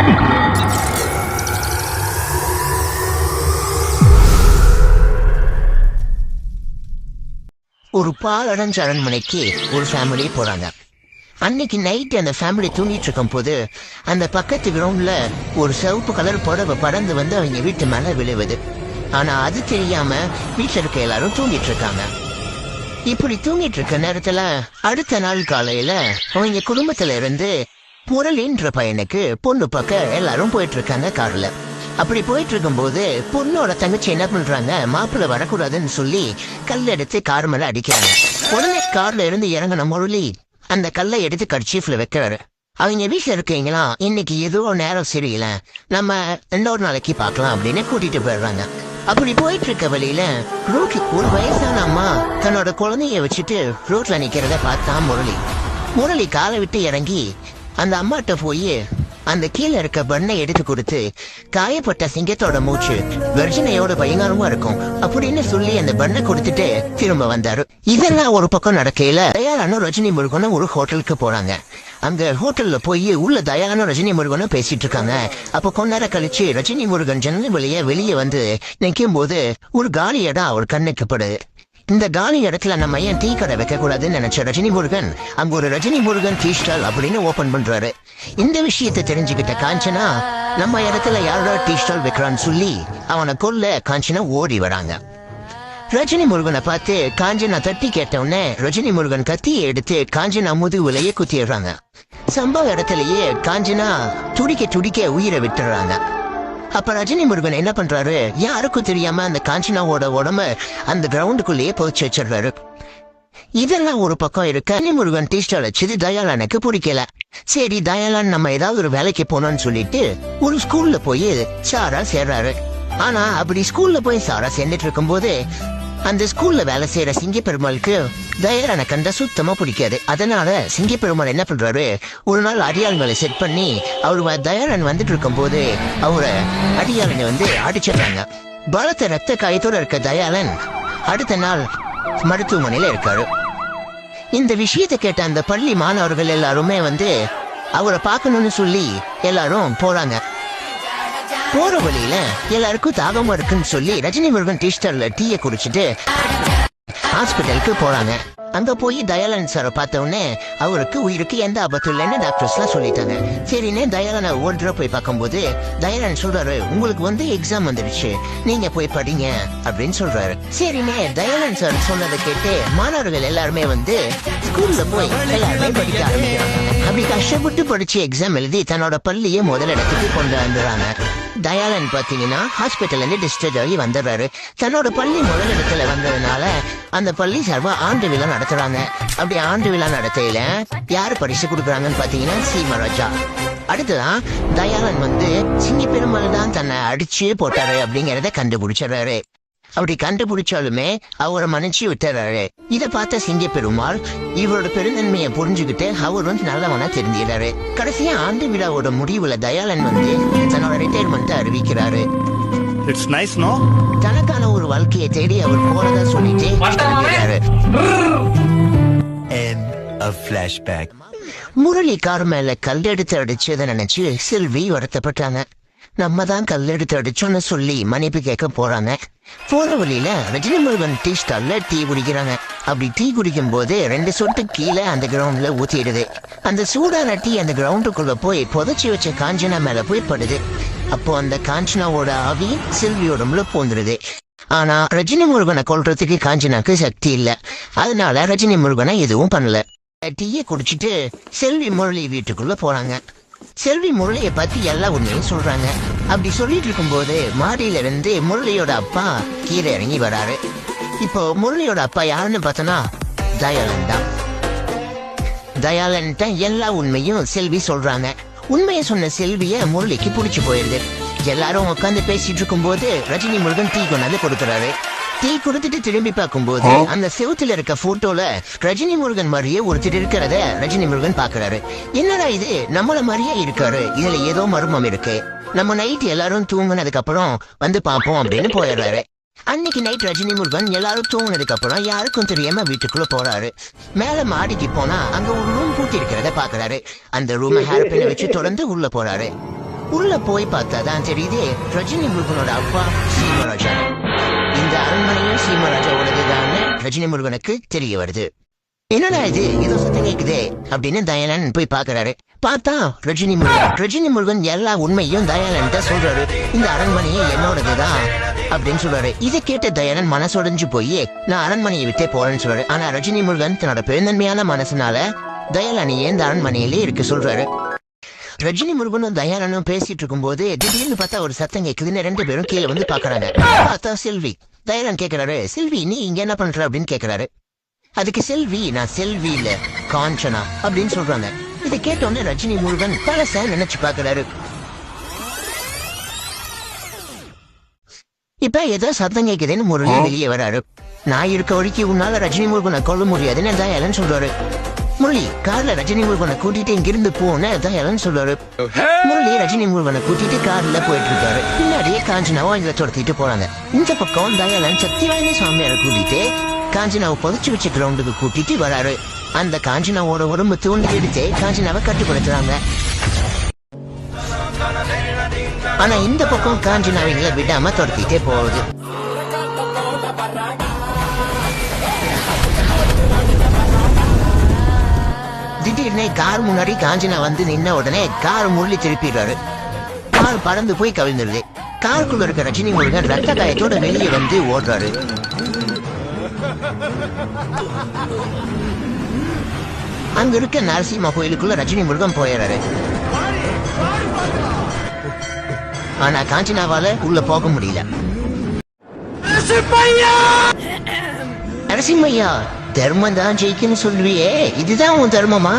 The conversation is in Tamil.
ஒரு பாலடைஞ்ச அரண்மனைக்கு ஒரு ஃபேமிலி போறாங்க. அன்னைக்கு நைட் அந்த ஃபேமிலி தூங்கிட்டு இருக்கும் போது அந்த பக்கத்து கிரவுண்ட்ல ஒரு சிவப்பு கலர் புடவை பறந்து வந்து அவங்க வீட்டு மேல விழுவுது. ஆனா அது தெரியாம வீட்டுல இருக்க எல்லாரும் தூங்கிட்டு இருக்காங்க. இப்படி தூங்கிட்டு இருக்க நேரத்துல அடுத்த நாள் காலையில அவங்க குடும்பத்துல இருந்து முரளின்ற பையனுக்கு பொண்ணு பார்க்க எல்லாரும் போயிட்டு இருக்காங்க கார்ல. அப்படி போயிட்டு இருக்கும் போது பொண்ணோட தங்கச்சி என்ன பண்றாங்க, மாப்பிள்ள வரக்கூடாதுன்னு சொல்லி கல் எடுத்து கார் மேல அடிக்கிறாங்க. உடனே கார்ல இருந்து இறங்கின முரளி அந்த கல்லை எடுத்து கர்ச்சீஃப்ல வைக்கிறாரு. அவங்க வீட்டுல இருக்கீங்களா, இன்னைக்கு ஏதோ நேரம் சரியில்லை, நம்ம இன்னொரு நாளைக்கு பார்க்கலாம் அப்படின்னு கூட்டிட்டு போயிடுறாங்க. அப்படி போயிட்டு இருக்க வழியில ரோட்ல ஒரு வயசான அம்மா தன்னோட குழந்தைய வச்சுட்டு ரோட்ல நிக்கிறத பார்த்தா முரளி காலை விட்டு இறங்கி அந்த அம்மாட்ட போய் அந்த கீழே இருக்க பண்ணை எடுத்து கொடுத்து, காயப்பட்ட சிங்கத்தோட மூச்சு கர்ஜனையோட பயங்கரமா இருக்கும் அப்படின்னு சொல்லி அந்த பண்ணை கொடுத்துட்டு திரும்ப வந்தாரு. இதெல்லாம் ஒரு பக்கம் நடக்கையில தயாரான ரஜினி முருகனும் ஒரு ஹோட்டலுக்கு போறாங்க. அங்க ஹோட்டல்ல போய் உள்ள தயாரான ரஜினி முருகனும் பேசிட்டு இருக்காங்க. அப்ப கொஞ்ச நேரம் கழிச்சு ரஜினி முருகன் ஜன்னல் வெளியே வந்து நிற்கும் போது ஒரு காலி இடம் அவர் கண்ணுக்கு படுது. இந்த காலி இடத்துல நம்ம ஏன் டீ கடை வைக்க கூடாதுன்னு நினைச்ச ரஜினி முருகன் அங்க ஒரு ரஜினி முருகன் டீ ஸ்டால் அப்படின்னு ஓபன் பண்றாரு. இந்த விஷயத்தை தெரிஞ்சுக்கிட்ட காஞ்சனா நம்ம இடத்துல யாரோட டீ ஸ்டால் வைக்கிறான்னு சொல்லி அவனை கொல்ல காஞ்சனா ஓடி வராங்க. ரஜினி முருகனை பார்த்து காஞ்சனா தட்டி கேட்டவுடனே ரஜினி முருகன் கத்தியை எடுத்து காஞ்சனா முதுகுலையே குத்திடுறாங்க. சம்பவ இடத்துலயே காஞ்சனா துடிக்க உயிரை விட்டுறாங்க. அப்ப ரஜினி முருகன் என்ன பண்றாரு, யாருக்கும் தெரியாம அந்த காஞ்சனாவோட உடம்ப அந்த கிரவுண்டுக்குள்ளேயே போச்சு வச்சிடுறாரு. இதெல்லாம் ஒரு பக்கம் இருக்க ரஜினி முருகன் டீ ஸ்டால் வச்சது தயாளனுக்கு பிடிக்கல. சரி தயாளன் நம்ம ஏதாவது ஒரு வேலைக்கு போனோம்னு சொல்லிட்டு ஒரு ஸ்கூல்ல போய் சாரா சேர்றாரு. ஆனா அப்படி ஸ்கூல்ல போய் சாரா சேர்ந்துட்டு இருக்கும் போது அந்த ஸ்கூல்ல வேலை செய்யற சிங்க பெருமாளுக்கு தயாளனை கண்டா சுத்தமா பிடிக்காது. அதனால சிங்க பெருமாள் என்ன பண்றாரு, ஒரு நாள் அடியாளங்களை செட் பண்ணி அவர் தயாளன் வந்துட்டு இருக்கும் போது அவரை அடியாளனை அடிச்சிடுறாங்க. பலத்த ரத்த காயத்தோட இருக்க தயாளன் அடுத்த நாள் மருத்துவமனையில இருக்காரு. இந்த விஷயத்தை கேட்ட அந்த பள்ளி மாணவர்கள் எல்லாருமே அவரை பார்க்கணும்னு சொல்லி எல்லாரும் போறாங்க. போற வழியில எல்லாருக்கும் தாகமா இருக்குன்னு சொல்லி ரஜினி முருகன் டீ ஸ்டால்ல டீயை குடிச்சிட்டு ஹாஸ்பிட்டலுக்கு போறாங்க. அங்க போய் தயாளன் சாரை பார்த்த உடனே அவருக்கு உயிருக்கு எந்த ஆபத்தும் இல்லைன்னு டாக்டர்ஸ் எல்லாம் சொல்லிட்டாங்க. சரின்னு தயாளனை ஒன்று போய் பார்க்கும்போது தயாளன் சொல்றாரு, உங்களுக்கு எக்ஸாம் வந்துடுச்சு, நீங்க போய் படிங்க அப்படின்னு சொல்றாரு. சரின்னு தயாளன் சார் சொன்னதை கேட்டு மாணவர்கள் எல்லாருமே ஸ்கூல்ல போய் எல்லாருமே படிக்க ஆரம்பிக்கிறாங்க. அப்படி கஷ்டப்பட்டு படிச்சு எக்ஸாம் எழுதி தன்னோட பள்ளியை முதலிடத்துக்கு கொண்டு வந்துடுறாங்க. தயாளன் பாத்தீங்கன்னா ஹாஸ்பிட்டல்ல இருந்து டிஸ்சார்ஜ் ஆகி வந்துடுறாரு. தன்னோட பள்ளி முதலிடத்துல வந்ததுனால அந்த பள்ளி சார்பா ஆண்டு விழா நடத்துறாங்க. அப்படி ஆண்டு விழா நடத்தையில யாரு பரிசு கொடுக்குறாங்கன்னு பாத்தீங்கன்னா சீமராஜா. அடுத்துதான் தயாளன் சிங்க பெருமாள் தான் தன்னை அடிச்சு போட்டாரு அப்படிங்கறத கண்டுபிடிச்சிடறாரு. அப்படி கண்டுபிடிச்சாலுமே அவரை மன்னிச்சு விட்டுறாரு. இத பார்த்த சிங்க பெருமாள் இவரோட பெருந்தன்மையை புரிஞ்சுக்கிட்டு அவரும் நல்லவனா தெரிஞ்சிடாரு. கடைசியா ஆண்டு விழாவோட முடிவுல தயாளன் தன்னோட ரிட்டையர்மெண்ட் அறிவிக்கிறாரு. தனக்கான ஒரு வாழ்க்கையை தேடி அவர் போறதா சொல்லிட்டு முரளி கார் மேல கல்லெடுத்து அடிச்சதை நினைச்சு செல்வி வருத்தப்பட்டாங்க. நம்ம தான் கல்லெடுத்து அடிச்சோன்னு சொல்லி மன்னிப்பு கேட்க போறாங்க. போற வழியில ரஜினி முருகன் டீ ஸ்டால்ல டீ குடிக்கிறாங்க. அப்படி டீ குடிக்கும் போது 2 சொட்டு கீழே அந்த கிரவுண்ட்ல ஊத்திடுது. அந்த சூடான டீ அந்த கிரவுண்டுக்குள்ள போய் புதைச்சி வச்ச காஞ்சனா மேல போய் படுது. அப்போ அந்த காஞ்சனாவோட ஆவி செல்வியோடம்புல போந்துருது. ஆனா ரஜினி முருகனை கொல்றதுக்கு காஞ்சனாக்கு சக்தி இல்ல. அதனால ரஜினி முருகனை எதுவும் பண்ணல. டீயை குடிச்சிட்டு செல்வி முரளி வீட்டுக்குள்ள போறாங்க. செல்வி முரளியை பத்தி எல்லா உண்மையும் சொல்றாங்க. அப்படி சொல்லிட்டு இருக்கும் போது மாடியில இருந்து முரளியோட அப்பா கீழே இறங்கி வராரு. இப்போ முரளியோட அப்பா யாருன்னு பார்த்தோன்னா தயாளன் தான். தயாளன் எல்லா உண்மையும் செல்வி சொல்றாங்க. உண்மையை சொன்ன செல்விய முரளிக்கு பிடிச்சு போயிருது. எல்லாரும் உட்காந்து பேசிட்டு இருக்கும் போது ரஜினி முருகன் டீ கொண்டாந்து கொடுக்குறாரு. டீ கொடுத்துட்டு திரும்பி பார்க்கும்போது அந்த செவுத்துல இருக்க போட்டோல ரஜினி முருகன் மாதிரியே ஒருத்தர் இருக்கிறத ரஜினி முருகன் பாக்குறாரு. என்னடா இது, நம்மள மாதிரியே இருக்காரு, இதுல ஏதோ மர்மம் இருக்கு, நம்ம நைட் எல்லாரும் தூங்குனதுக்கு அப்புறம் பாப்போம் அப்படின்னு போயிடுறாரு. அன்னைக்கு நைட் ரஜினி முருகன் எல்லாரும் தூங்குனதுக்கு அப்புறம் யாருக்கும் தெரியாம வீட்டுக்குள்ள போறாரு. மேல மாடிக்கு போனா அங்க ஒரு ரூம் பூட்டி இருக்கிறத பாக்குறாரு. அந்த ரூம் ஹேர் பின்ன வச்சு தொடர்ந்து உள்ள போறாரு. உள்ள போய் பார்த்தா தான் தெரியுது ரஜினி முருகனோட அப்பா சீமராஜா. இந்த அரண்மனையும் சீமராஜாவோடதுதான் ரஜினி முருகனுக்கு தெரிய வருது. என்னடா இது ஏதோ சத்தம் கேக்குதே அப்படின்னு தயாளன் போய் பாக்குறாரு. பார்த்தா ரஜினி முருகன் எல்லா உண்மையும் தயாளன் தான் சொல்றாரு. இந்த அரண்மனையே என்னோடதுதான் அப்படின்னு சொல்றாரு. இதை கேட்ட தயாளன் மனசொடைஞ்சு போய் நான் அரண்மனையை விட்டே போறேன்னு சொல்றாரு. ஆனா ரஜினி முருகன் தன்னோட பெருந்தன்மையான மனசுனால தயாளனையே இந்த அரண்மனையிலே இருக்க சொல்றாரு. ரஜினி முருகனும் தயாளனும் பேசிட்டு இருக்கும் போது திடீர்னு பார்த்தா ஒரு சத்தம் கேக்குதுன்னு 2 பேரும் கீழே வந்து பாக்குறாங்க. பார்த்தா செல்வி. தயாளன் கேக்குறாரு, செல்வி நீ இங்க என்ன பண்ற அப்படின்னு கேக்குறாரு. அதுக்கு செல்வி நான் செல்வி இல்ல காஞ்சனா அப்படின்னு சொல்றாங்க. இதை கேட்டோன்னு ரஜினி முருகன் பழச நினைச்சு பாக்குறாரு. இப்ப ஏதோ சத்தம் கேக்குதுன்னு முரளி வெளியே வராரு. நான் இருக்க வரைக்கும் உன்னால ரஜினி முருகனை கொல்ல முடியாதுன்னு தயாளன் சொல்றாரு. முரளி கார்ல ரஜினி முருகனை கூட்டிட்டு இங்கிருந்து போன தயாளன் சொல்றாரு. முரளி ரஜினி முருகனை கூட்டிட்டு கார்ல போயிட்டு இருக்காரு. பின்னாடியே காஞ்சனாவும் இதை துரத்திட்டு போறாங்க. இந்த பக்கம் தயாளன் சக்திவாய்ந்த சுவாமியாரை கூட்டிட்டு காஞ்சனாவை புதைச்சு வச்ச கிரவுண்டுக்கு கூட்டிட்டு வராரு. அந்த காஞ்சனாவோட உடம்பு தூண்டி எடுத்து காஞ்சனாவை கட்டுப்படுத்துறாங்க. ஆனா இந்த பக்கம் காஞ்சனாவிங்களை விடாம துரத்திட்டே போகுது. திடீர்னு கார் முன்னாடி காஞ்சனா வந்து நின்ன உடனே கார் முள்ளி திருப்பிடுறாரு. கார் பறந்து போய் கவிழ்ந்துருது. காருக்குள்ள இருக்க ரஜினி முருகன் ரத்த காயத்தோட வெளியே வந்து ஓடுறாரு. அங்க இருக்க நரசிம்ம கோயிலுக்குள்ள ரஜினி முருகன் போயிடுறாரு. ஆனா காஞ்சனாவால உள்ள போக முடியல. நரசிம்மையா தர்மம் தான் ஜெயிக்குன்னு சொல்லுவியே, இதுதான் உன் தர்மமா?